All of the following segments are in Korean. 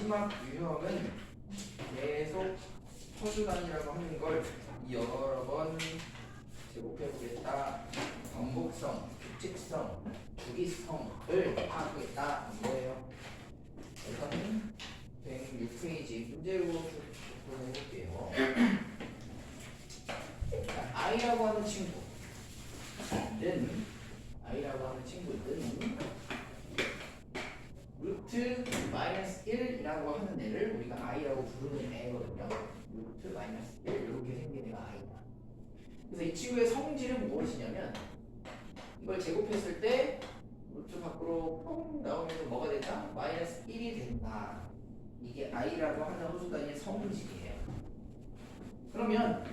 마지막 유형은 계속 허수단이라고 하는 걸 여러 번 제곱해보겠다. 반복성, 규칙성, 주기성을 파악하겠다 이거예요. 우선은 106페이지 문제로 해볼게요. i라고 하는 친구는 루트 마이너스 1이라고 하는 애를 우리가 i라고 부르는 애거든요. 루트 마이너스 1 이렇게 생긴 애가 i다. 그래서 이 친구의 성질은 무엇이냐면 이걸 제곱했을 때 루트 밖으로 뻥 나오면 뭐가 된다? 마이너스 1이 된다. 이게 i라고 하는 허수단위의 성질이에요. 그러면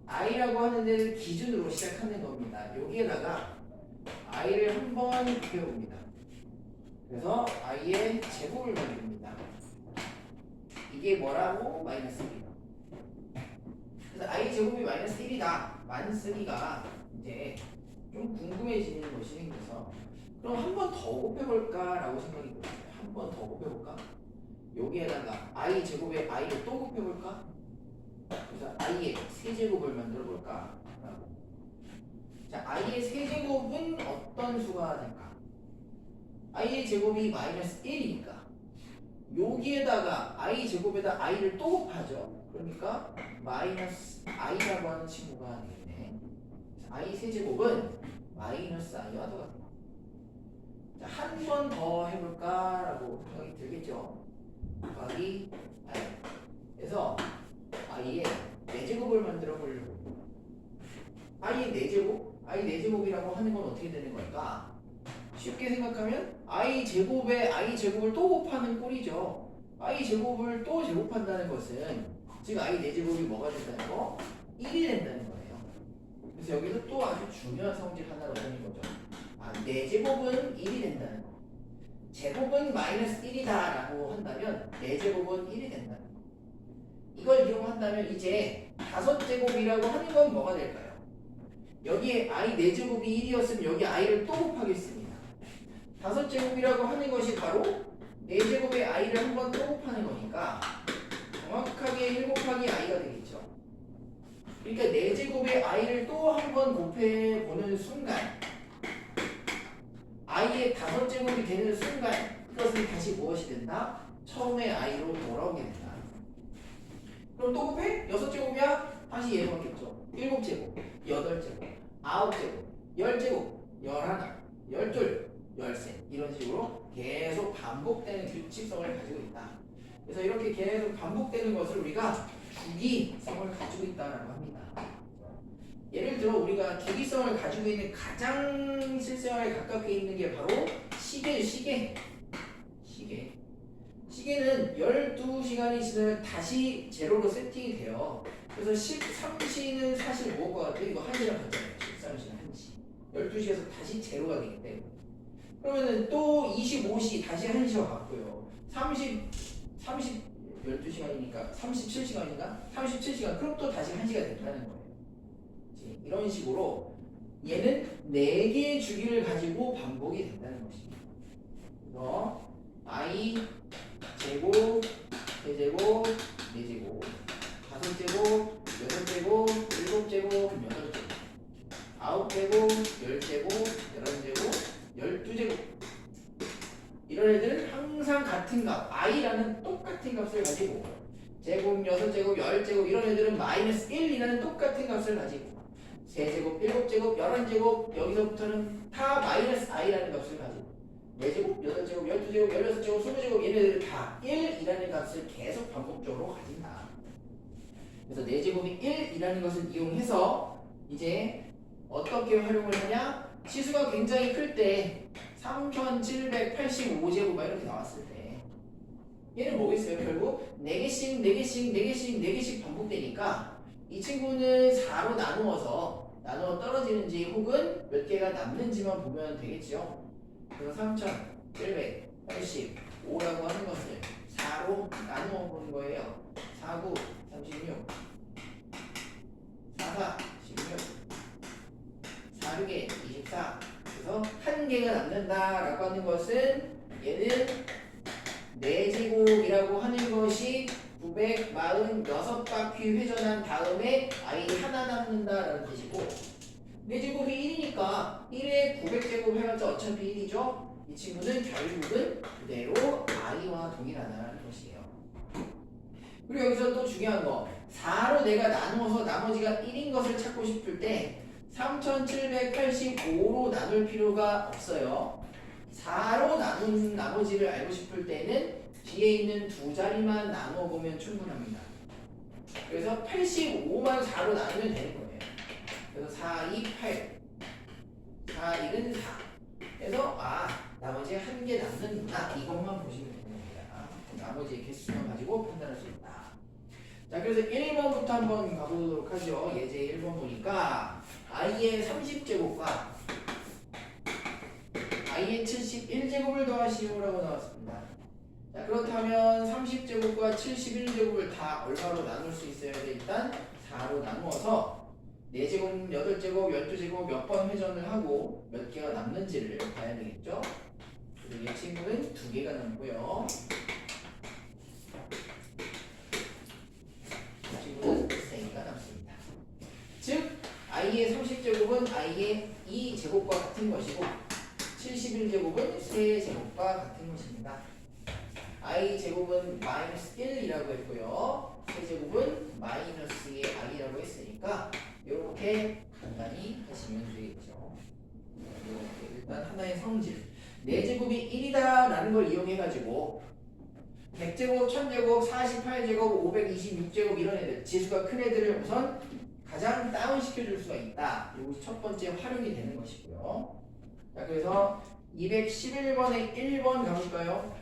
i라고 하는 데를 기준으로 시작하는 겁니다. 여기에다가 i를 한번 곱해봅니다. 그래서 i의 제곱을 만듭니다. 이게 뭐라고? 마이너스 1이다. 그래서 i 제곱이 마이너스 1이다. 만쓰기가 이제 좀 궁금해지는 것이 생겨서 그럼 한 번 더 곱해볼까? 라고 생각이 들어요. 한 번 더 곱해볼까? 여기에다가 i 제곱에 i를 또 곱해볼까? 그래서 i의 세제곱을 만들어볼까? 라고. 자, i의 세제곱은 어떤 수가 될까? i의 제곱이 마이너스 1이니까 여기에다가 i 제곱에다 i를 또 곱하죠. 그러니까 마이너스 i라고 하는 친구가 되겠네. i 세제곱은 마이너스 i와 똑같다. 한 번 더 해볼까? 라고 생각이 들겠죠. 곱하기 i. 그래서 i의 4제곱을 만들어 보려고. i의 4제곱? i 4제곱이라고 하는 건 어떻게 되는 걸까? 쉽게 생각하면 i 제곱에 i 제곱을 또 곱하는 꼴이죠. i 제곱을 또 제곱한다는 것은 즉 i 4제곱이 뭐가 된다는 거? 1이 된다는 거예요. 그래서 여기서 또 아주 중요한 성질 하나를 얻는 거죠. 4제곱은 1이 된다는 거. 제곱은 마이너스 1이다 라고 한다면 4제곱은 1이 된다는 거. 이걸 이용한다면 이제 5제곱이라고 하는 건 뭐가 될까요? 여기에 i 4제곱이 1이었으면 여기 i를 또 곱하겠습니다. 5제곱이라고 하는 것이 바로 4제곱의 i를 한 번 또 곱하는 거니까 정확하게 1 곱하기 i가 되겠죠. 그러니까 4제곱의 i를 또 한 번 곱해보는 순간 i의 5제곱이 되는 순간 이것은 다시 무엇이 된다? 처음의 i로 돌아오게 된다. 그럼 또 곱해? 6제곱이야? 다시 얘로 바뀌었죠. 7제곱, 8제곱, 9제곱, 10제곱, 11, 12, 13 이런 식으로 계속 반복되는 규칙성을 가지고 있다. 그래서 이렇게 계속 반복되는 것을 우리가 주기성을 가지고 있다고 합니다. 예를 들어 우리가 주기성을 가지고 있는 가장 실생활에 가깝게 있는 게 바로 시계는 12시간이 지나면 다시 제로로 세팅이 돼요. 그래서 13시는 사실 무엇과 같아요? 이거 1시랑 같잖아요. 13시는 1시. 12시에서 다시 제로가 되기 때문에. 그러면은 또 25시 다시 1시와 같고요. 12시간이니까 37시간인가? 37시간 그럼 또 다시 1시가 된다는 거예요. 이런 식으로 얘는 4개의 주기를 가지고 반복이 된다는 것입니다. 그래서 i 제곱, 세제곱, 4제곱, 5제곱, 6제곱, 7제곱, 8제곱, 9제곱, 10제곱, 11제곱, 12제곱 이런 애들은 항상 같은 값, i라는 똑같은 값을 가지고 제곱, 6제곱, 10제곱 이런 애들은 마이너스 1이라는 똑같은 값을 가지고 세제곱, 7제곱, 11제곱 여기서부터는 다 마이너스 i라는 값을 가지고 4제곱, 8제곱, 12제곱, 16제곱, 20제곱 얘네들은 다 1이라는 값을 계속 반복적으로 가진다. 그래서 4제곱이 1이라는 것을 이용해서 이제 어떻게 활용을 하냐? 치수가 굉장히 클 때 3785제곱 막 이렇게 나왔을 때 얘는 뭐겠어요? 결국 4개씩 4개씩 4개씩 4개씩 반복되니까 이 친구는 4로 나누어 떨어지는지 혹은 몇 개가 남는지만 보면 되겠죠. 그래서 3785라고 하는 것을 4로 나누어 보는 거예요. 4, 9, 36 4, 4, 16 4, 6에 24 그래서 1개가 남는다라고 하는 것은 얘는 4제곱이라고 하는 것이 946바퀴 회전한 다음에 i 하나 남는다라는 뜻이고 4제곱이 1이니까 1에 900제곱 해봤자 어차피 1이죠. 이 친구는 결국은 그대로 i와 동일하다는 것이에요. 그리고 여기서 또 중요한 거 4로 내가 나누어서 나머지가 1인 것을 찾고 싶을 때 3785로 나눌 필요가 없어요. 4로 나눈 나머지를 알고 싶을 때는 뒤에 있는 두 자리만 나누어 보면 충분합니다. 그래서 85만 4로 나누면 되는 거예요. 그래서 4, 2, 8 4, 1은 4 그래서 나머지 한 개 남는구나 이것만 보시면 되는 겁니다. 나머지 개수만 가지고 판단할 수 있다. 자 그래서 1번부터 한번 가보도록 하죠. 예제 1번 보니까 i의 30제곱과 i의 71제곱을 더하시오라고 나왔습니다. 자 그렇다면 30제곱과 71제곱을 다 얼마로 나눌 수 있어야 돼? 일단 4로 나누어서 4제곱, 8제곱, 12제곱 몇 번 회전을 하고 몇 개가 남는지를 봐야 되겠죠? 그리고 이 친구는 2개가 남고요. 이 친구는 3개가 남습니다. 즉 i의 30제곱은 i의 2제곱과 같은 것이고 71제곱은 3제곱과 같은 것입니다. i 제곱은 마이너스 1이라고 했고요. 세제곱은 마이너스의 i라고 했으니까 이렇게 간단히 하시면 되겠죠. 이렇게 일단 하나의 성질 4제곱이 1이다라는 걸 이용해가지고 100제곱, 1000제곱, 48제곱, 526제곱 이런 애들 지수가 큰 애들을 우선 가장 다운시켜줄 수가 있다. 이것이 첫 번째 활용이 되는 것이고요. 자 그래서 211번에 1번 가볼까요?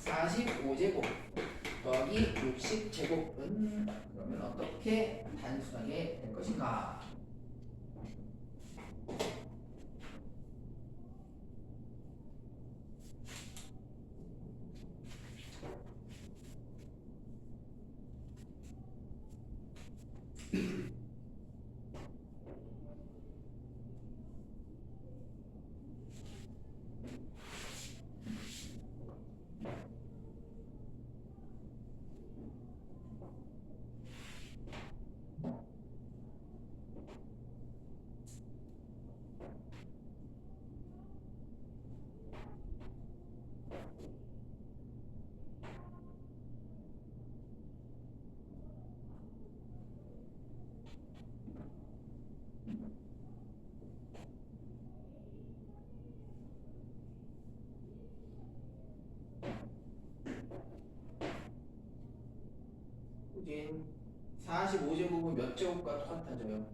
45제곱 더하기 60제곱은 그러면 어떻게 단순하게 될 것인가? 후진 45제곱은 몇 제곱과 똑같아져요?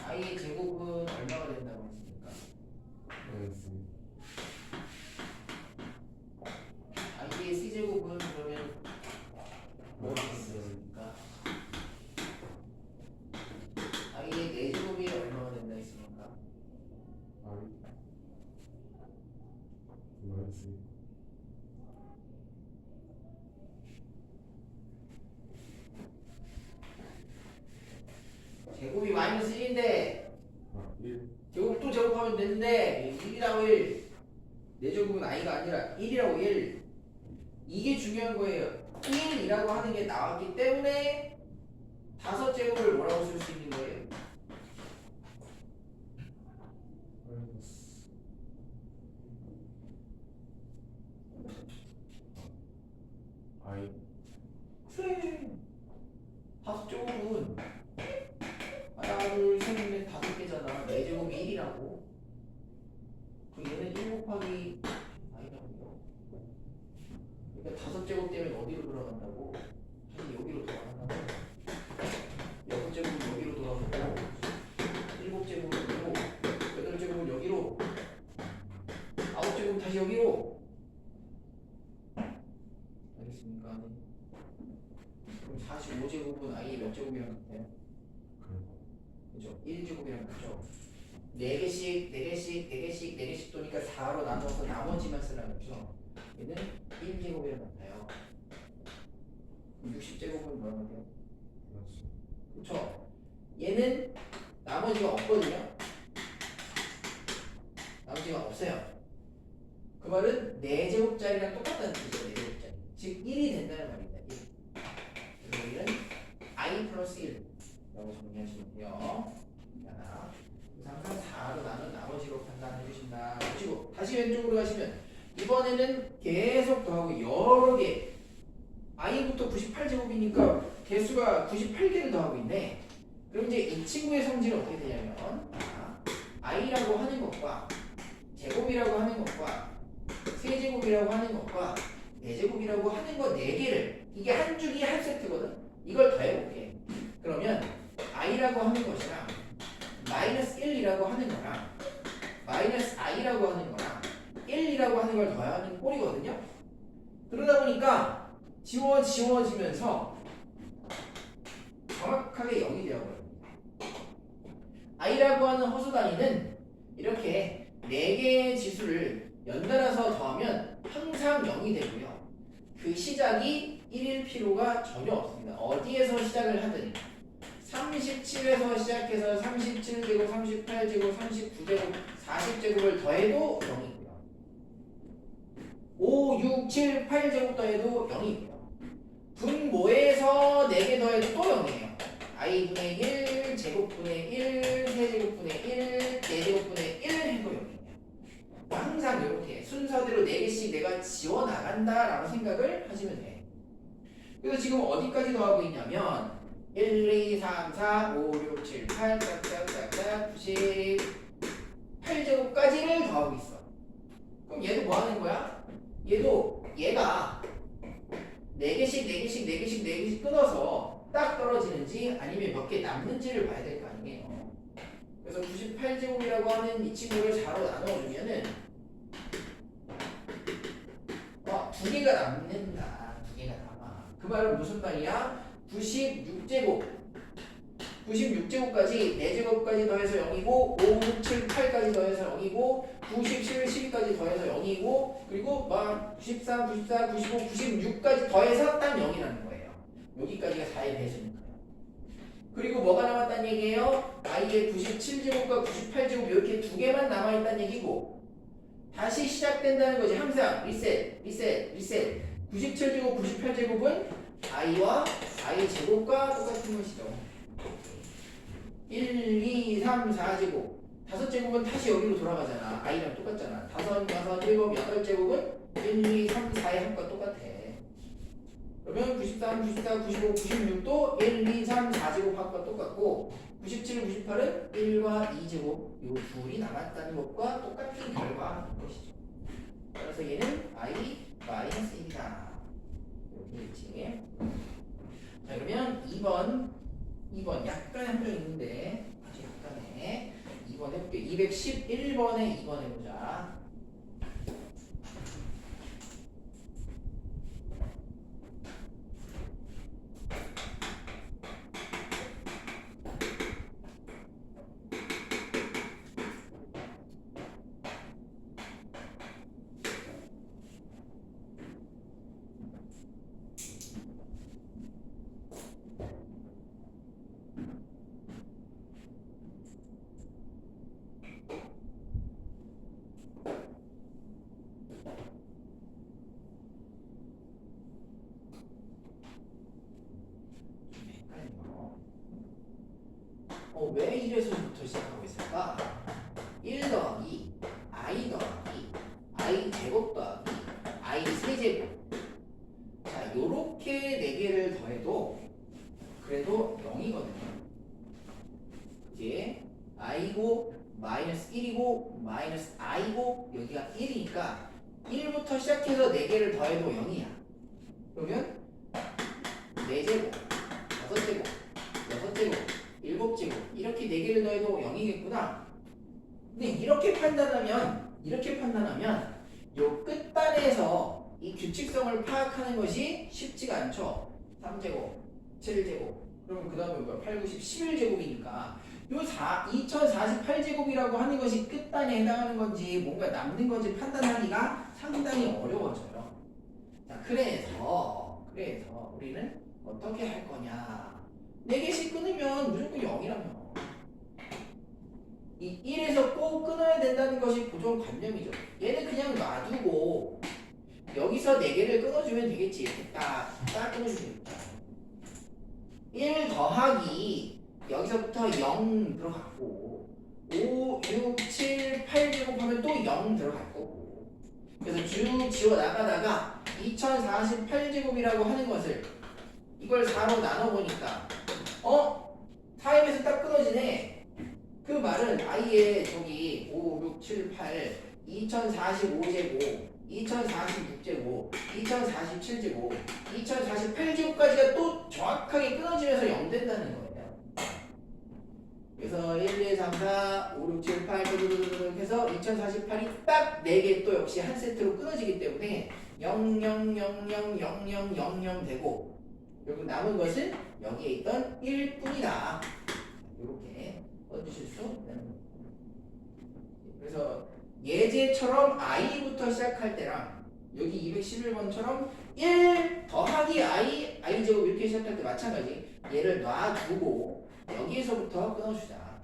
i의 제곱은 얼마가 된다고 했습니까? i의 c제곱은 그러면 뭐가 됐습니까? i의 4제곱이 얼마가 된다 했습니까? 제곱이 마이너스 1인데 제곱 또 제곱하면 되는데 1이라고 1 4제곱은 i가 아니라 1이라고 1 이게 중요한 거예요. 1이라고 하는 게 나왔기 때문에 5제곱을 뭐라고 쓸 수 있는 거예요? 그래 5제곱은 하나 둘셋넷 5개잖아. 4제곱이 1이라고. 그 얘는 1 곱하기 i라고요. 그러니까 5제곱 때문에 어디로 돌아간다고? 다시 여기로 돌아간다고. 6제곱은 여기로 돌아가고 7제곱은 여기로 8제곱은 여기로 9제곱은 다시 여기로. 알겠습니까? 네. 그럼 45제곱은 i의 몇 제곱이랑 같아요? 그죠? 1제곱이랑 같죠? 4개씩 도니까 4로 나눠서 나머지만 쓰라는 거죠. 얘는 1제곱이라고 나타요. 60제곱은 뭐라고 해요? 그렇죠. 얘는 나머지가 없거든요. 나머지가 없어요. 그 말은 4제곱짜리랑 똑같다는 뜻이에요. 4제곱짜리. 즉 1이 된다는 말입니다. 1. 그래서 여기는 i 플러스 1라고 정리하시면 돼요. 하나. 항상 4로 나눈 나머지로 판단해 주신다. 보시고 다시 왼쪽으로 가시면 이번에는 계속 더하고 여러 개. i부터 98제곱이니까 개수가 98개를 더하고 있네. 그럼 이제 이 친구의 성질은 어떻게 되냐면 i라고 하는 것과 제곱이라고 하는 것과 세제곱이라고 하는 것과 4제곱이라고 하는 거 4개를 이게 한 줄기 한 세트거든. 이걸 더해볼게. 그러면 i라고 하는 것이랑 마이너스 1이라고 하는 거랑 마이너스 i라고 하는 거랑 1이라고 하는 걸 더하는 꼴이거든요. 그러다 보니까 지워지면서 정확하게 0이 되어버립니다. i라고 하는 허수 단위는 이렇게 4개의 지수를 연달아서 더하면 항상 0이 되고요. 그 시작이 1일 필요가 전혀 없습니다. 어디에서 시작을 하든 37에서 시작해서 37제곱, 38제곱, 39제곱, 40제곱을 더해도 0이고요. 5, 6, 7, 8제곱 더해도 0이고요. 분모에서 4개 더해도 또 0이에요. i분의 1, 제곱분의 1, 세제곱분의 1, 4제곱분의 1 해도 0이에요. 항상 이렇게 순서대로 4개씩 내가 지워나간다라고 생각을 하시면 돼. 그래서 지금 어디까지 더하고 있냐면 1, 2, 3, 4, 5, 6, 7, 8, 짝짝짝짝 98제곱까지를 더하고 있어. 그럼 얘도 뭐 하는 거야? 얘가 4개씩 끊어서 딱 떨어지는지 아니면 몇 개 남는지를 봐야 될 거 아니에요. 그래서 98제곱이라고 하는 이 친구를 4로 나눠주면은 2개가 남는다. 2개가 남아. 그 말은 무슨 말이야? 96제곱까지 4제곱까지 더해서 0이고 5, 6, 7, 8까지 더해서 0이고 90, 11, 12까지 더해서 0이고 그리고 막 93, 94, 95, 96까지 더해서 딱 0이라는 거예요. 여기까지가 4의 배수니까요. 그리고 뭐가 남았다는 얘기예요? i의 97제곱과 98제곱 이렇게 2개만 남아있다는 얘기고 다시 시작된다는 거지. 항상 리셋 97제곱, 98제곱은 i와 i 제곱과 똑같은 것이죠. 1, 2, 3, 4제곱 5제곱은 다시 여기로 돌아가잖아. i랑 똑같잖아. 5, 6, 7, 8제곱은 1, 2, 3, 4의 합과 똑같아. 그러면 93, 94, 95, 96도 1, 2, 3, 4제곱 합과 똑같고 97, 98은 1과 2제곱 요 둘이 남았다는 것과 똑같은 결과인 것이죠. 그래서 얘는 i-1이다. 이렇게 있지. 자 그러면 2번 약간 한표 있는데 아주 약간의 2번 해볼게요. 211번에 2번 해보자. 왜 이래서부터 시작하고 있을까? 1 더하기 i 더하기 i 제곱 더하기 i 세제곱. 자 요렇게 4개를 더해도 그래도 0이거든요. 이제 i고 마이너스 1이고 마이너스 i고 여기가 1이니까 1부터 시작해서 4개를 더해도 0이야. 그러면 4제곱, 5제곱, 6제곱 7제곱 이렇게 4개를 더해도 0이겠구나. 근데 이렇게 판단하면 요 끝단에서 이 규칙성을 파악하는 것이 쉽지가 않죠. 3제곱, 7제곱, 그러면 그 다음에 뭐야? 8, 90, 11제곱이니까 요 2048제곱이라고 하는 것이 끝단에 해당하는 건지 뭔가 남는 건지 판단하기가 상당히 어려워져요. 자, 그래서 우리는 어떻게 할 거냐? 4개씩 끊으면 무조건 0이라며. 이 1에서 꼭 끊어야 된다는 것이 고정관념이죠. 얘는 그냥 놔두고 여기서 4개를 끊어주면 되겠지. 이렇게 딱 끊어주면 되겠다. 1 더하기 여기서부터 0 들어갔고 5, 6, 7, 8 제곱하면 또 0 들어갈 거고 그래서 쭉 지워 나가다가 2048제곱이라고 하는 것을 이걸 4로 나눠보니까 4에서 딱 끊어지네. 그 말은 아예 저기 5, 6, 7, 8 2045제곱 2046제곱 2047제곱 2048제곱까지가 또 정확하게 끊어지면서 0 된다는 거예요. 그래서 1, 2, 3, 4, 5, 6, 7, 8 해서 2048이 딱 4개 또 역시 한 세트로 끊어지기 때문에 0, 0, 0, 0, 0, 0, 0, 0 되고 결국 남은 것은 여기에 있던 1뿐이다. 이렇게 써주실 수 있는 거예요. 그래서 예제처럼 i부터 시작할 때랑 여기 211번처럼 1 더하기 i 제곱 이렇게 시작할 때 마찬가지. 얘를 놔두고 여기에서부터 끊어주자.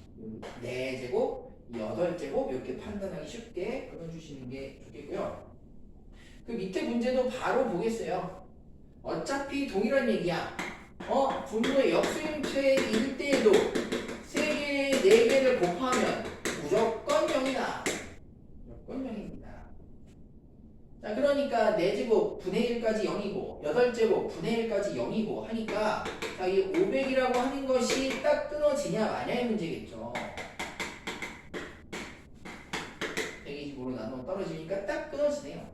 4제곱, 8제곱 이렇게 판단하기 쉽게 끊어주시는 게 좋겠고요. 그 밑에 문제도 바로 보겠어요. 어차피 동일한 얘기야. 분모의 역수임체일 때에도 3개, 4개를 곱하면 무조건 0이다. 무조건 0입니다. 자, 그러니까 4제곱 분의 1까지 0이고 8제곱 분의 1까지 0이고 하니까 자, 이 500이라고 하는 것이 딱 끊어지냐 마냐의 문제겠죠. 125로 나누면 떨어지니까 딱 끊어지네요.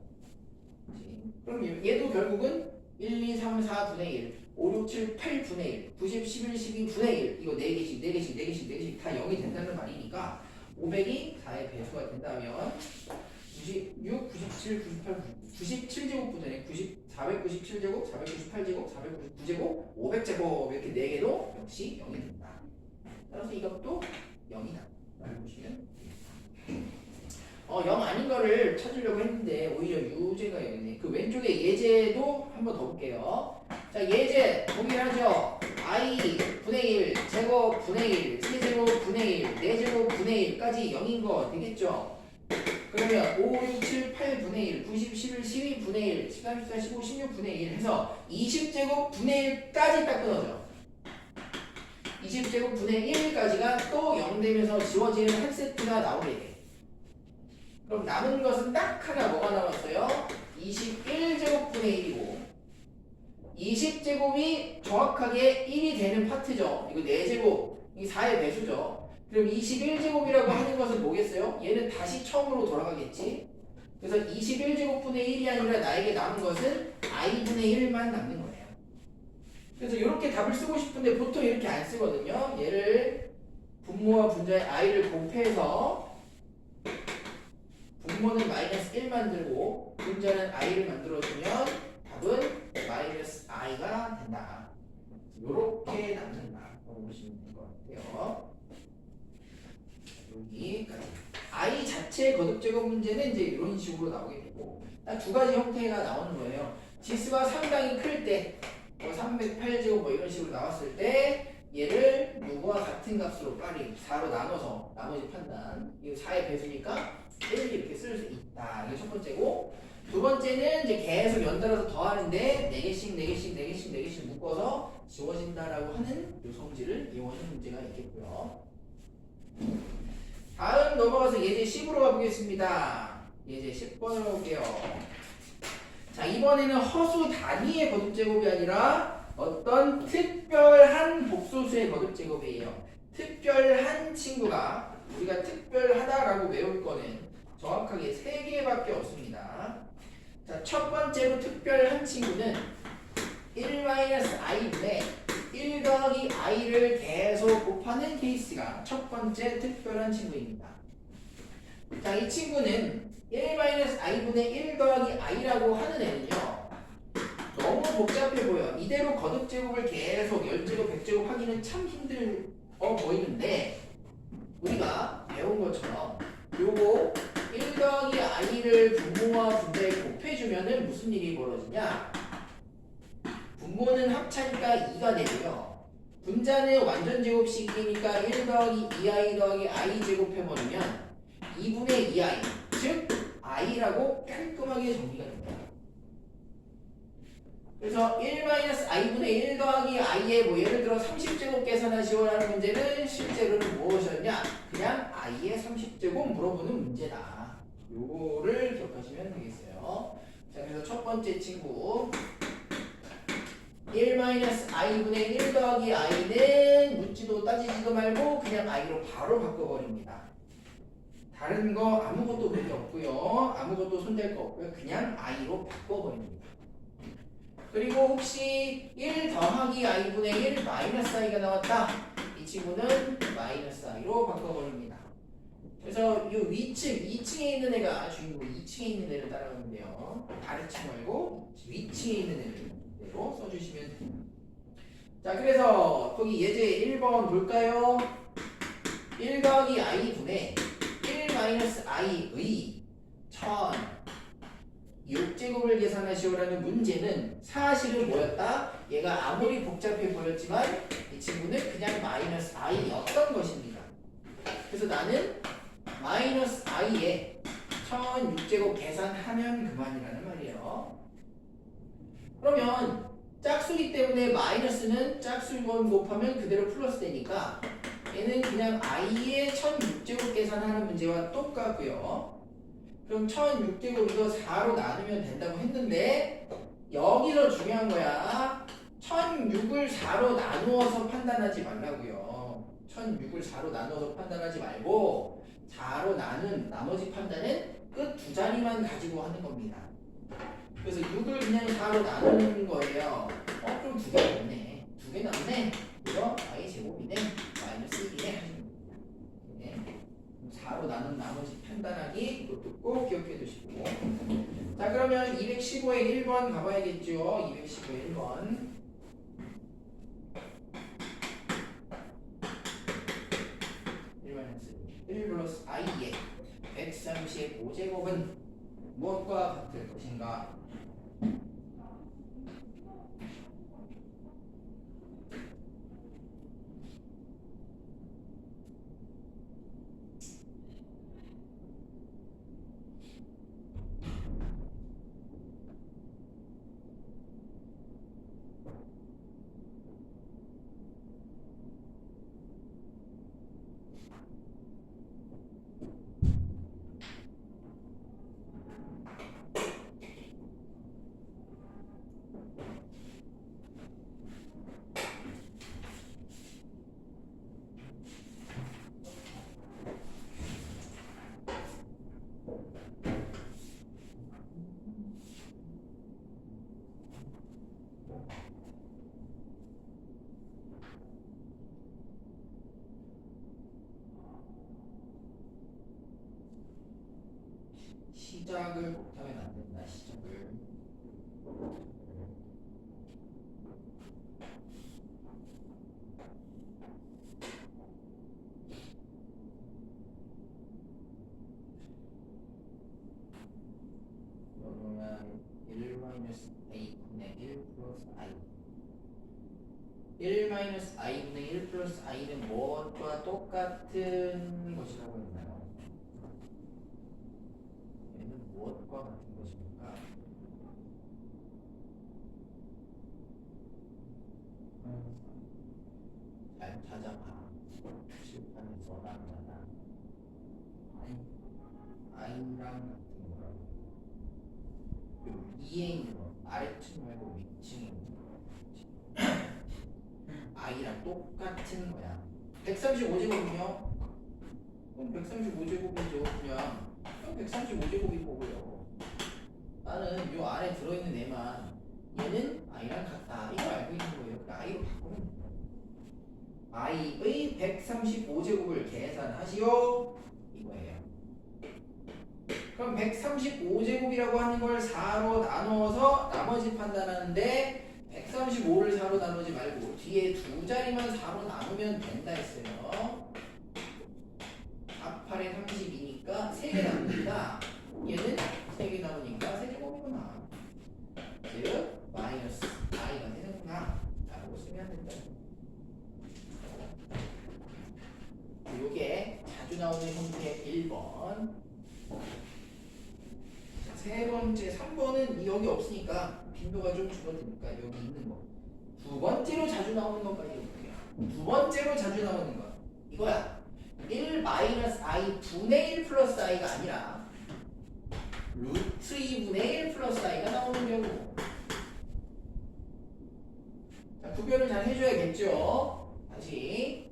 그치? 그럼 얘도 결국은 1, 2, 3, 4분의 1 5, 6, 7, 8분의 1 90, 11, 12 분의 1 이거 4개씩 4개씩 4개씩 4개씩 다 0이 된다는 말이니까 500이 4의 배수가 된다면 96, 97, 98, 97제곱분의 497제곱, 498제곱, 499제곱, 500제곱 이렇게 4개도 역시 0이 된다. 따라서 이것도 0이다 라고 보시면 되겠습니다. 0 아닌 거를 찾으려고 했는데 오히려 유제가 0이네. 그 왼쪽에 예제도 한번 더 볼게요. 자, 예제 동일하죠. i 분의 1, 제곱 분의 1, 세제곱 분의 1, 4제곱 분의 1까지 0인 거 되겠죠. 그러면 5, 6, 7, 8 분의 1, 90, 11, 12 분의 1, 13, 14, 15, 16 분의 1 해서 20제곱 분의 1까지 딱 끊어져. 20제곱 분의 1까지가 또 0 되면서 지워지는 한 세트가 나오게 돼. 그럼 남은 것은 딱 하나 뭐가 남았어요? 21제곱 분의 1이고 20제곱이 정확하게 1이 되는 파트죠. 이거 4제곱, 이 4의 배수죠. 그럼 21제곱이라고 하는 것은 뭐겠어요? 얘는 다시 처음으로 돌아가겠지. 그래서 21제곱분의 1이 아니라 나에게 남은 것은 i분의 1만 남는 거예요. 그래서 이렇게 답을 쓰고 싶은데 보통 이렇게 안 쓰거든요. 얘를 분모와 분자의 i를 곱해서 분모는 마이너스 1 만들고 분자는 i를 만들어주면 답은 마이너스 i가 된다. 이렇게 남는다라고 보시면 될 것 같아요. 여기까지. i 자체의 거듭제곱 문제는 이제 이런 식으로 나오게 되고 딱 2가지 형태가 나오는 거예요. 지수가 상당히 클 때, 308제곱 뭐 이런 식으로 나왔을 때 얘를 누구와 같은 값으로 빨리 4로 나눠서 나머지 판단. 이거 4의 배수니까 1 이렇게 쓸 수 있다. 이게 첫 번째고, 두 번째는 이제 계속 연달아서 더하는데 4개씩 묶어서 지워진다라고 하는 이 성질을 이용하는 문제가 있겠고요. 다음 넘어가서 예제 10으로 가보겠습니다. 예제 10번으로 볼게요. 자, 이번에는 허수 단위의 거듭제곱이 아니라 어떤 특별한 복소수의 거듭제곱이에요. 특별한 친구가 우리가 특별하다라고 외울 거는 정확하게 3개밖에 없습니다. 자, 첫 번째로 특별한 친구는 1-i분의 1 더하기 i를 계속 곱하는 케이스가 첫 번째 특별한 친구입니다. 자, 이 친구는 1-i분의 1 더하기 i라고 하는 애는요, 너무 너무 복잡해 보여. 이대로 거듭 제곱을 계속 10제곱, 100제곱 하기는 참 힘들어 보이는데 우리가 배운 것처럼 요거 1 더하기 i를 분모와 분자에 곱해주면은 무슨 일이 벌어지냐? 분모는 합차니까 2가 되고요. 분자는 완전 제곱식이니까 1 더하기 2i 더하기 i 제곱해버리면 2분의 2i 즉 i라고 깔끔하게 정리가 됩니다. 그래서 1-i분의 1 더하기 i의 뭐 예를 들어 30제곱 계산하시오라는 문제는 실제로는 무엇이었냐? 그냥 i의 30제곱 물어보는 문제다. 요거를 기억하시면 되겠어요. 자, 그래서 첫 번째 친구 1-i분의 1 더하기 i는 묻지도 따지지도 말고 그냥 i로 바로 바꿔버립니다. 다른 거 아무것도 그렇게 없고요. 아무것도 손댈 거 없고요. 그냥 i로 바꿔버립니다. 그리고 혹시 1 더하기 i분의 1 마이너스 i가 나왔다. 이 친구는 마이너스 i로 바꿔버립니다. 그래서 이 위층, 2층에 있는 애가 주인공 2층에 있는 애를 따라가면 돼요. 아래층 말고 위층에 있는 애로 써주시면 됩니다. 자, 그래서 거기 예제 1번 볼까요? 1 더하기 i분의 1 마이너스 i의 1006제곱을 계산하시오라는 문제는 사실은 뭐였다? 얘가 아무리 복잡해 보였지만 이 친구는 그냥 마이너스 i였던 것입니다. 그래서 나는 마이너스 i에 1006제곱 계산하면 그만이라는 말이에요. 그러면 짝수기 때문에 마이너스는 짝수건 곱하면 그대로 플러스 되니까 얘는 그냥 i의 1006제곱 계산하는 문제와 똑같고요. 그럼 1006제곱 이거 4로 나누면 된다고 했는데 여기서 중요한 거야. 1006을 4로 나누어서 판단하지 말라고요. 1006을 4로 나누어서 판단하지 말고 4로 나눈 나머지 판단은 끝 두 자리만 가지고 하는 겁니다. 그래서 6을 그냥 4로 나누는 거예요. 그럼 두 개 남네. 두 개 남네. 이거 i 제곱이네. 마이너스 1이네. 네. 4로 나눈 나머지 판단하기 이것도 꼭 기억해 두시고. 자, 그러면 215에 1번 가봐야겠죠. 215에 1번. 1 플러스 i의 135제곱은 무엇과 같을 것인가? 시작을 못하면 안 된다. 시작을. 그러면 1-a분의 1 플러스 i 1-i분의 1 플러스 i는 무엇과 똑같은 것이라고 했나요? 얘는 무엇과 같은 것입니까? 잘 찾아봐. 칠판에서 나오잖아. i랑 같은 거라고. 위에 있는 거, 아래층 말고 위층에 있는 거. i랑 똑같은 거야. 135제곱이요? 그럼 135제곱이죠. 그냥 135제곱이 뭐고요. 나는 요 안에 들어있는 애만 얘는 i랑 같다. 이걸 알고 있는 거예요. 그러니까 i로 바꾸면 돼요. i의 135제곱을 계산하시오. 이거예요. 그럼 135제곱이라고 하는 걸 4로 나눠서 나머지 판단하는데 135를 4로 나누지 말고 뒤에 두 자리만 4로 나누면 된다 했어요. 4, 8에 32니까 3개 나옵니다. 얘는 3개 나오니까 세제곱이구나. 즉 마이너스 i가 되는구나 라고 쓰면 된다. 요게 자주 나오는 형태 1번. 세 번째 3번은 여기 없으니까 빈도가 좀 줄어드니까 여기 있는 거. 두 번째로 자주 나오는 것까지 볼게요. 두 번째로 자주 나오는 거 이거야. 1 마이너스 i 분의 1 플러스 i가 아니라 루트 2분의 1 플러스 i가 나오는 경우. 자, 구별을 잘 해줘야겠죠. 다시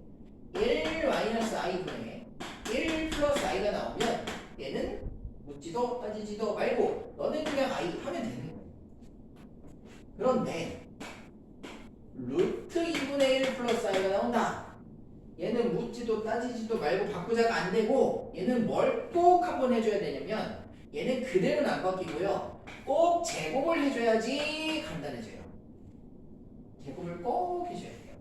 1 마이너스 i 분의 1 플러스 i가 나오면 얘는 묻지도 따지지도 말고 너는 그냥 i 하면 되는 거예요. 그런데 루트 2분의 1 플러스 i가 나온다. 얘는 묻지도 따지지도 말고 바꾸자가 안 되고 얘는 뭘 꼭 한번 해줘야 되냐면 얘는 그대로는 안 바뀌고요. 꼭 제곱을 해줘야지 간단해져요. 제곱을 꼭 해줘야 돼요.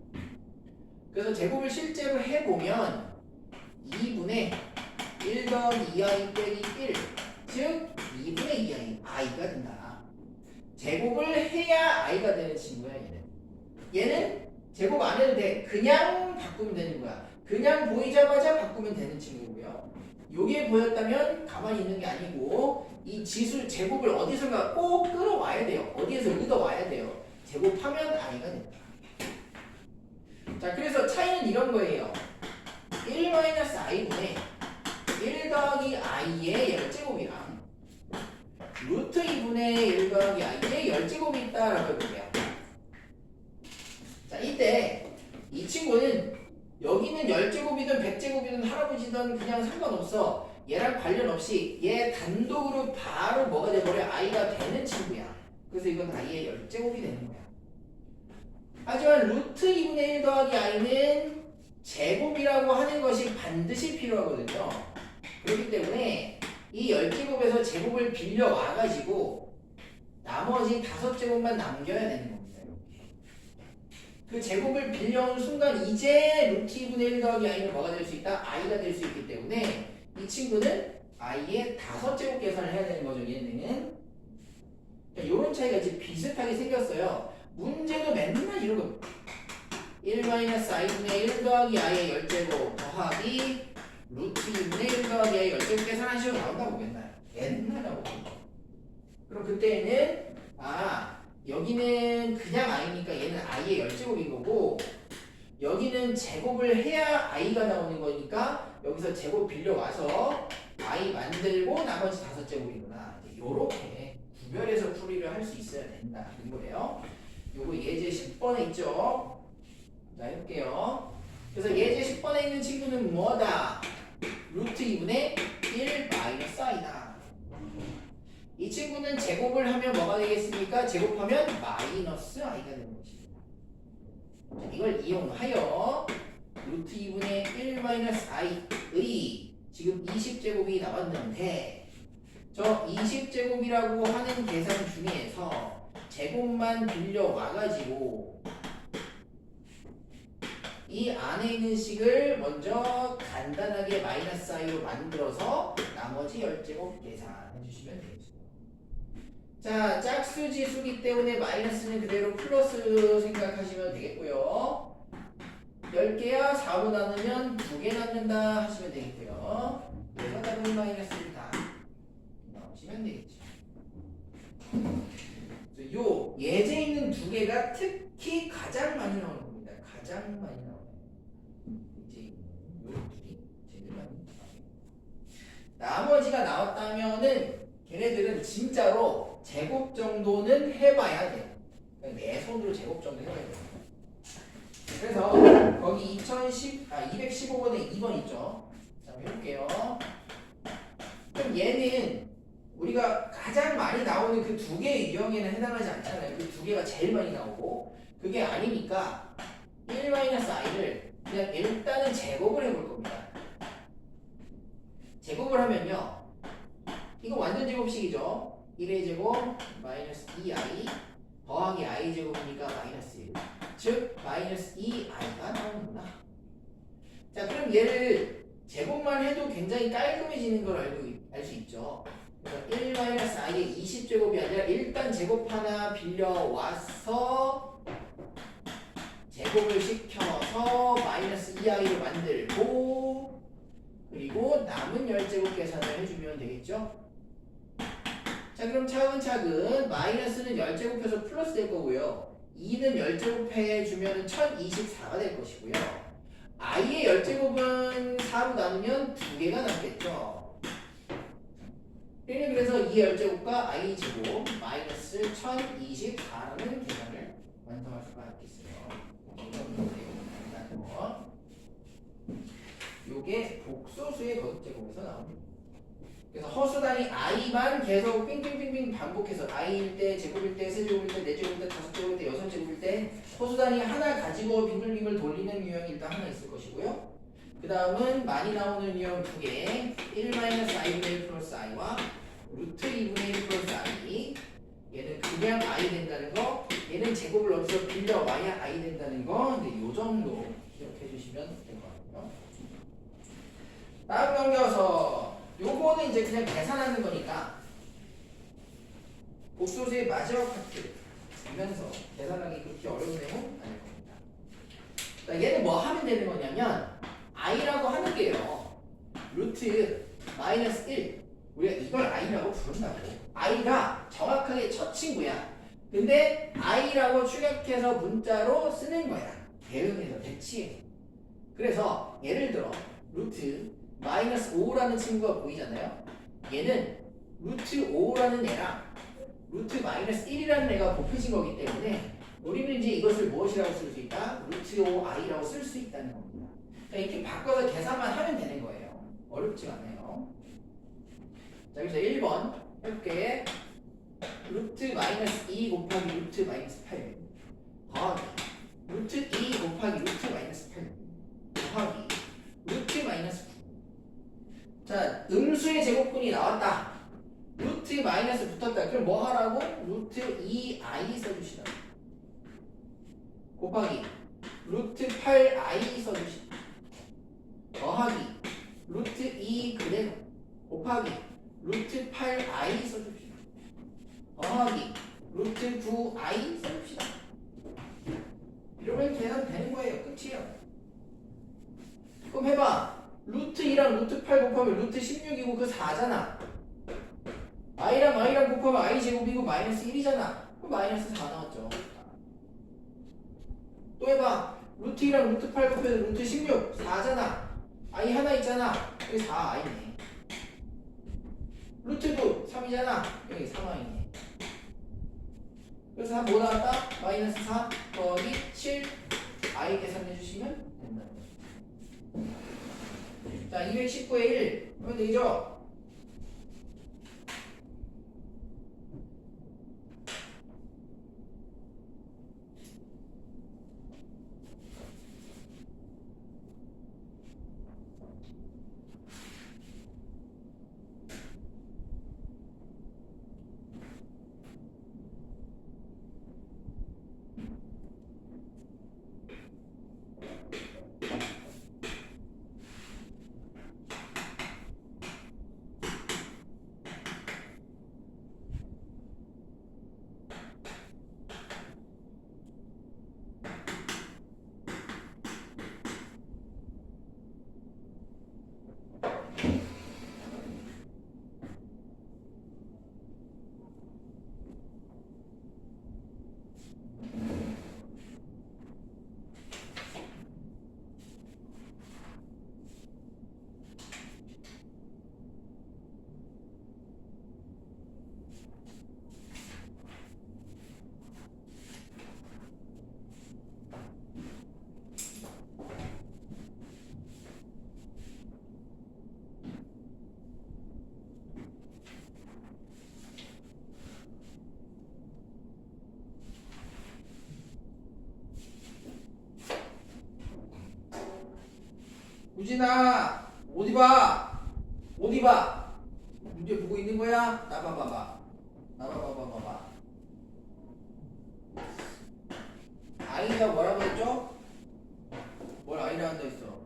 그래서 제곱을 실제로 해보면 2분의 1 더하기 2i 빼기 1 즉 2분의 2i i가 된다. 제곱을 해야 i가 되는 친구야 얘는. 얘는 제곱 안 해도 돼. 그냥 바꾸면 되는 거야. 그냥 보이자마자 바꾸면 되는 친구고요. 요게 보였다면 가만히 있는 게 아니고 이 지수 제곱을 어디선가 꼭 끌어와야 돼요. 어디에서 얻어와야 돼요. 제곱하면 i가 된다. 자, 그래서 차이는 이런 거예요. 1-i분의 1 더하기 i의 10제곱이랑 루트 2분의 1 더하기 i의 10제곱이 있다라고 해볼게요. 자, 이때 이 친구는 여기는 10제곱이든 100제곱이든 할아버지든 그냥 상관없어. 얘랑 관련 없이 얘 단독으로 바로 뭐가 돼버려? i가 되는 친구야. 그래서 이건 i의 10제곱이 되는 거야. 하지만 루트 2분의 1 더하기 i는 제곱이라고 하는 것이 반드시 필요하거든요. 그렇기 때문에 이 10제곱에서 제곱을 빌려 와가지고 나머지 5제곱만 남겨야 되는 겁니다. 이렇게. 그 제곱을 빌려온 순간 이제 루트 2분의 1 더하기 i는 뭐가 될 수 있다? i가 될 수 있기 때문에 이 친구는 i의 5제곱 계산을 해야 되는 거죠. 얘는 이런 차이가 이제 비슷하게 생겼어요. 문제도 맨날 이런 거 1-i분의 1 더하기 i의 10제곱 더하기 루트 2분의 1 더하기 i의 10제곱 계산하시면 나온다고 맨날 나오고. 그럼 그때는 여기는 그냥 i니까 얘는 i의 10제곱인 거고 여기는 제곱을 해야 i가 나오는 거니까 여기서 제곱 빌려와서 i 만들고 나머지 5제곱이구나. 요렇게 구별해서 풀이를 할 수 있어야 된다는 거예요. 요거 예제 10번에 있죠. 자, 해볼게요. 그래서 예제 10번에 있는 친구는 뭐다? 루트 2분의 1 마이너스 i다. 이 친구는 제곱을 하면 뭐가 되겠습니까? 제곱하면 마이너스 i가 되는 것입니다. 자, 이걸 이용하여 루트 2분의 1 마이너스 i의 지금 20제곱이 나왔는데 저 20제곱이라고 하는 계산 중에서 제곱만 빌려와가지고 이 안에 있는 식을 먼저 간단하게 마이너스 i로 만들어서 나머지 10제곱 계산해 주시면 되겠습니다. 자, 짝수지수기 때문에 마이너스는 그대로 플러스 생각하시면 되겠고요. 10개야 4로 나누면 2개 남는다 하시면 되겠고요. 그래서 답은 마이너스 1다 나오시면 되겠죠. 요 예제 있는 2개가 특히 가장 많이 나오는 겁니다. 가장 많이 나오는 예제 있는 요 2개 제일 많이 나옵니다. 나머지가 나왔다면은 걔네들은 진짜로 제곱 정도는 해봐야 돼요. 내 손으로 제곱 정도 해봐야 돼요. 그래서 거기 215번에 2번 있죠. 자, 해볼게요. 그럼 얘는 우리가 가장 많이 나오는 그 2개의 유형에는 해당하지 않잖아요. 그 2개가 제일 많이 나오고 그게 아니니까 1-i를 그냥 일단은 제곱을 해볼 겁니다. 제곱을 하면요 이거 완전 제곱식이죠. 1의 제곱 마이너스 2i 더하기 i 제곱이니까 마이너스 1. 즉 마이너스 2i가 나옵니다. 자, 그럼 얘를 제곱만 해도 굉장히 깔끔해지는 걸 알 수 있죠. 그래서 1 마이너스 i의 20제곱이 아니라 일단 제곱 하나 빌려와서 제곱을 시켜서 마이너스 2i를 만들고 그리고 남은 10제곱 계산을 해주면 되겠죠. 자, 그럼 차근차근 마이너스는 10제곱해서 플러스 될 거고요. 2는 10제곱해 주면 1024가 될 것이고요. i의 10제곱은 4로 나누면 2개가 남겠죠. 그래서 2의 10제곱과 i 제곱 마이너스 1024라는 계산을 완성할 수가 있겠어요. 요게 복소수의 거듭제곱에서 나옵니다. 그래서 허수단위 i만 계속 빙빙빙빙 반복해서 i일 때, 제곱일 때, 세제곱일 때, 네제곱일 때, 다섯제곱일 때, 여섯제곱일 때 허수단위 하나 가지고 빙글빙글 돌리는 유형이 일단 하나 있을 것이고요. 그 다음은 많이 나오는 유형 2개 1-i분의 1 플러스 i와 루트 2분의 1 플러스 i. 얘는 그냥 i 된다는 거, 얘는 제곱을 어디서 빌려와야 i 된다는 거. 근데 요 정도 기억해 주시면 될 것 같아요. 다음 넘겨서 요거는 이제 그냥 계산하는 거니까 복소수의 마지막 파트 보면서 계산하기 그렇게 어려운 내용 아닐 겁니다. 자, 얘는 뭐 하면 되는 거냐면 i라고 하는 게요. 루트 마이너스 1 우리가 이걸 i라고 부른다고. i가 정확하게 첫 친구야. 근데 i라고 추격해서 문자로 쓰는 거야. 대응해서 대치해. 그래서 예를 들어 루트 마이너스 5라는 친구가 보이잖아요. 얘는 루트 5라는 애랑 루트 마이너스 1이라는 애가 곱해진 거기 때문에 우리는 이제 이것을 무엇이라고 쓸 수 있다? 루트 5i라고 쓸 수 있다는 겁니다. 그러니까 이렇게 바꿔서 계산만 하면 되는 거예요. 어렵지 않아요. 자, 그래서 1번 해볼게. 루트 마이너스 2 곱하기 루트 마이너스 8 더하기 루트 2 곱하기 루트 마이너스 8 더하기 루트 마이너스 9. 자, 음수의 제곱분이 나왔다. 루트 마이너스 붙었다. 그럼 뭐 하라고? 루트 2i 써주시라. 곱하기 루트 8i 써주시라. 더하기 루트 2 그대로 곱하기 루트 8i 써줍시다. 더하기 루트 9i 써줍시다. 이러면 계산 되는 거예요. 끝이에요. 그럼 해봐. 루트 2랑 루트 8 곱하면 루트 16이고 그 4잖아. i랑 곱하면 i 제곱이고 마이너스 1이잖아. 그럼 마이너스 4 나왔죠. 또 해봐. 루트 2랑 루트 8 곱하면 루트 16 4잖아. i 하나 있잖아. 여기 4i네. 루트 9 3이잖아. 여기 3i네. 그래서 뭐 나왔다? 마이너스 4 더하기 7 i 계산해 주시면 된다. 자, 219의 1 하면 되죠? 우진아 어디 봐? 어디 봐? 문제 보고 있는 거야? 나봐봐봐. i가 뭐라고 했죠? 뭘 i라 한다 했어?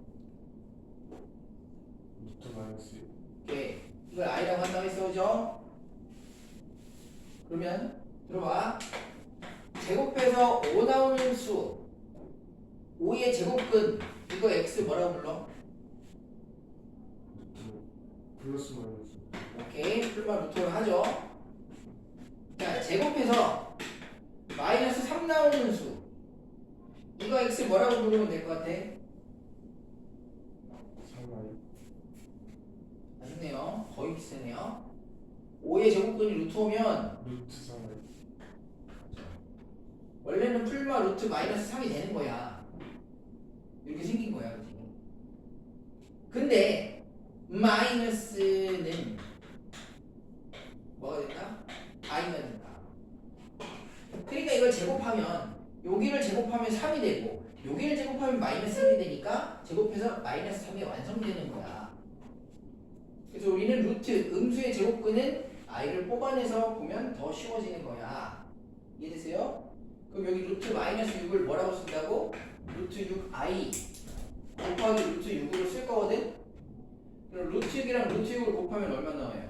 루트 마이너스 오케이. 이걸 i라고 한다고 했어, 그죠? 그러면 들어봐. 제곱해서 5 나오는 수 5의 제곱근 이거 x 뭐라고 불러? 루트 플러스 마이너스 오케이. 풀만 루트로 하죠. 자, 제곱해서 마이너스 3 나오는 수 이거 x 뭐라고 부르면 될 것 같아? 3i 아쉽네요. 거의 비슷하네요. 5의 제곱근이 루트 오면 루트 3i 원래는 풀마 루트 마이너스 3이 되는 거야. 이렇게 생긴 거야, 그치? 근데 마이너스는 뭐가 된다? i가 된다. 그러니까 이걸 제곱하면 여기를 제곱하면 3이 되고 여기를 제곱하면 마이너스 1이 되니까 제곱해서 마이너스 3이 완성되는 거야. 그래서 우리는 루트 음수의 제곱근은 i를 뽑아내서 보면 더 쉬워지는 거야. 이해되세요? 그럼 여기 루트 마이너스 6을 뭐라고 쓴다고? 루트 6i 곱하기 루트 6으로 쓸 거거든? 그럼 루트 6이랑 루트 6을 곱하면 얼마 나와요?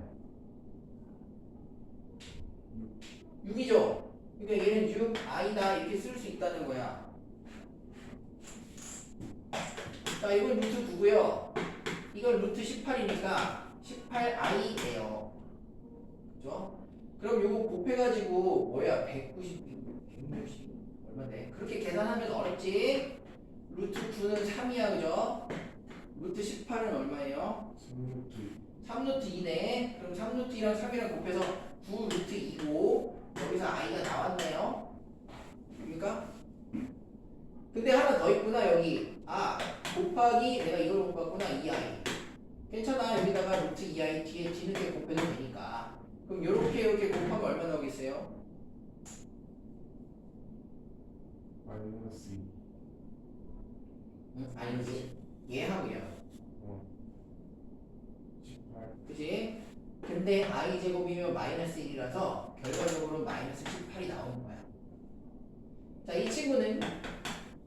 6이죠? 그러니까 얘는 6i다 이렇게 쓸 수 있다는 거야. 자, 이건 루트 9고요. 이건 루트 18이니까 18i예요. 그죠? 그럼 요거 곱해가지고 뭐야? 190 얼마인데? 그렇게 계산하면 어렵지? 루트 9는 3이야, 그죠? 루트 18은 얼마예요? 3루트 2네. 그럼 3루트 2랑 3이랑 곱해서 9루트 2고 여기서 i가 나왔네요. 그러니까 근데 하나 더 있구나 여기. 아, 곱하기 내가 이걸 못 봤구나. 2i. 괜찮아. 여기다가 루트 2i 뒤에 뒤늦게 곱해도 되니까. 그럼 이렇게 곱하면 얼마 나오겠어요? 마이너스 2 아니지. 얘하고요. 18 그치? 근데 i 제곱이면 마이너스 1이라서 결과적으로 마이너스 18이 나오는 거야. 자, 이 친구는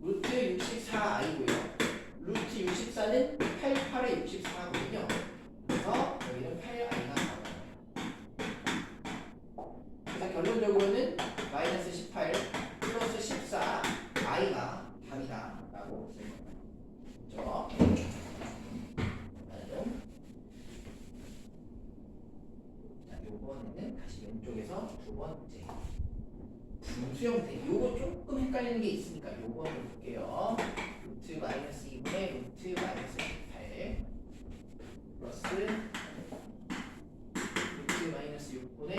루트 64i고요. 루트 64는 88에 64거든요. 그래서 여기는 8i가 나오는 거예요. 그래서 결론적으로는 마이너스 18 플러스 14 i가 답이다 라고 쓸 거예요. 그렇죠? 자, 요번에는 다시 왼쪽에서 두 번째 분수 형태. 요거 조금 헷갈리는 게 있으니까 요거를 볼게요. 루트 마이너스 2분의 루트 마이너스 18 플러스 루트 마이너스 6분의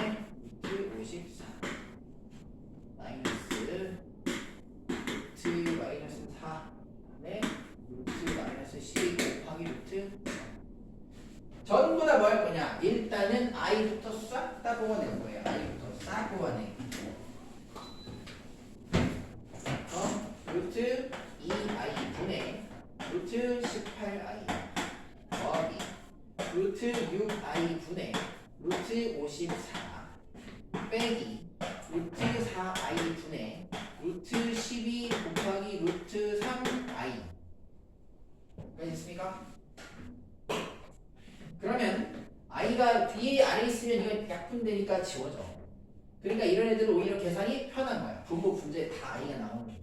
루트 54 마이너스 루트 마이너스 4분의 루트 마이너스 12 곱하기 루트 전부 다 뭐 할 거냐? 일단은 i부터 싹 다 뽑아낼 거예요. i부터 싹 뽑아내. 루트 2i 분의 루트 18i 더하기 루트 6i 분의 루트 54 빼기 루트 4i 분의 루트 12 곱하기 루트 3i 됐습니까? 그러면 i가 뒤에 아래 있으면 이건 약분되니까 지워져. 그러니까 이런 애들은 오히려 계산이 편한 거야. 분모 분자에 다 i가 나오는 거야.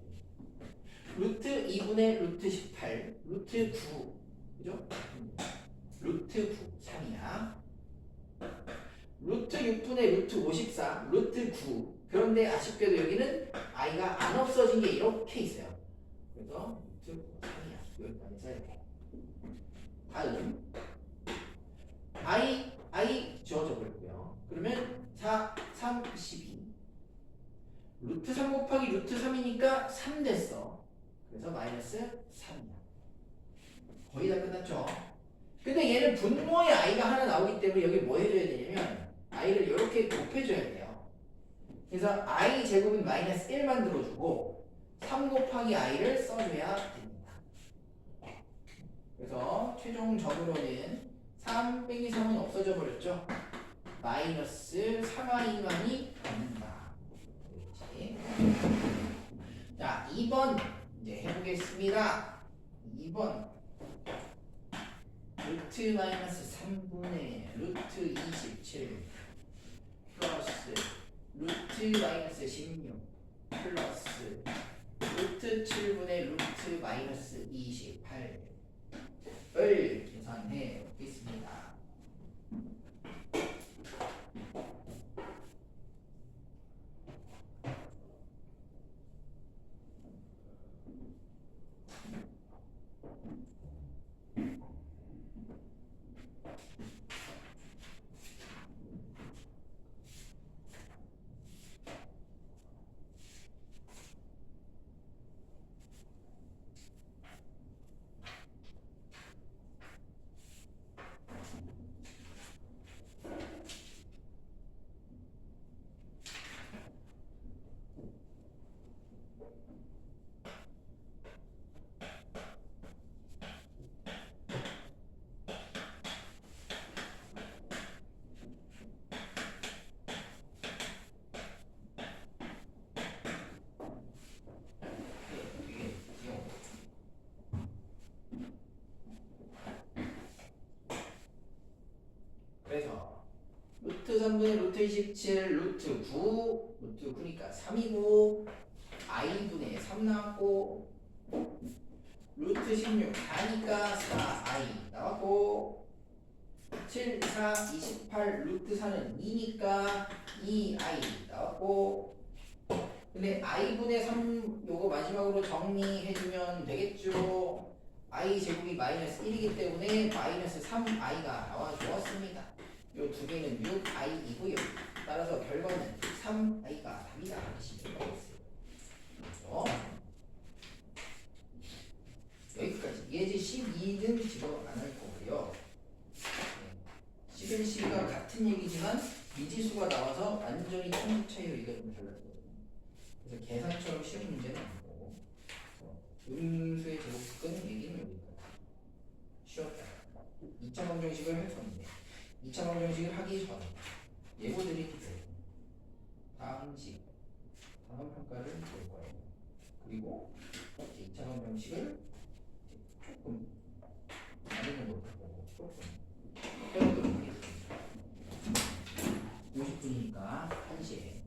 루트 2분의 루트 18 루트 9 그죠? 루트 9 3이야. 루트 6분의 루트 54 루트 9 그런데 아쉽게도 여기는 i가 안 없어진 게 이렇게 있어요. 그래서 루트 3이야. 여기까지 써야 돼. 다음 i 지워져 버렸고요. 그러면 4, 3, 12 루트 3 곱하기 루트 3이니까 3 됐어. 그래서 마이너스 3이야. 거의 다 끝났죠. 근데 얘는 분모의 i가 하나 나오기 때문에 여기 뭐 해줘야 되냐면 i를 이렇게 곱해줘야 돼요. 그래서 i 제곱은 마이너스 1 만들어주고 3 곱하기 i를 써줘야 됩니다. 그래서 최종적으로는 3 빼기 3은 없어져 버렸죠. 마이너스 3i만이 받는다. 그렇지? 자, 2번 이제 해보겠습니다. 2번 루트 마이너스 3분의 루트 27 플러스 루트 마이너스 16 플러스 루트 7분의 루트 마이너스 28을 계산해 보겠습니다. 그래서 루트 3분의 루트 27 루트 9 루트 9니까 3이고 i분의 3 나왔고 루트 16 4니까 4i 나왔고 7, 4, 28 루트 4는 2니까 2i 나왔고 근데 i분의 3 요거 마지막으로 정리해주면 되겠죠. i 제곱이 마이너스 1이기 때문에 마이너스 3i가 나와 주었습니다. 요 두 개는 6i이고요. 따라서 결과는 3i가 답이다. 하시면 되겠어요. 그렇죠? 여기까지. 예제 12는 지금 안 할 거고요. 11, 12가 같은 얘기지만 미지수가 나와서 완전히 천지 차이로 이거 좀 달랐거든요. 그래서 계산처럼 쉬운 문제는 아니고 음수의 제곱식은 얘기는 여기까지. 쉬웠다. 2차 방정식을 할 건데 2차 방정식을 하기 전에 예고드리기 때문에 다음식 다음 평가를 볼 거예요. 그리고 이제 2차 방정식을 조금 다른 걸로 보고 조금 해보도록 하겠습니다. 50분이니까 1시에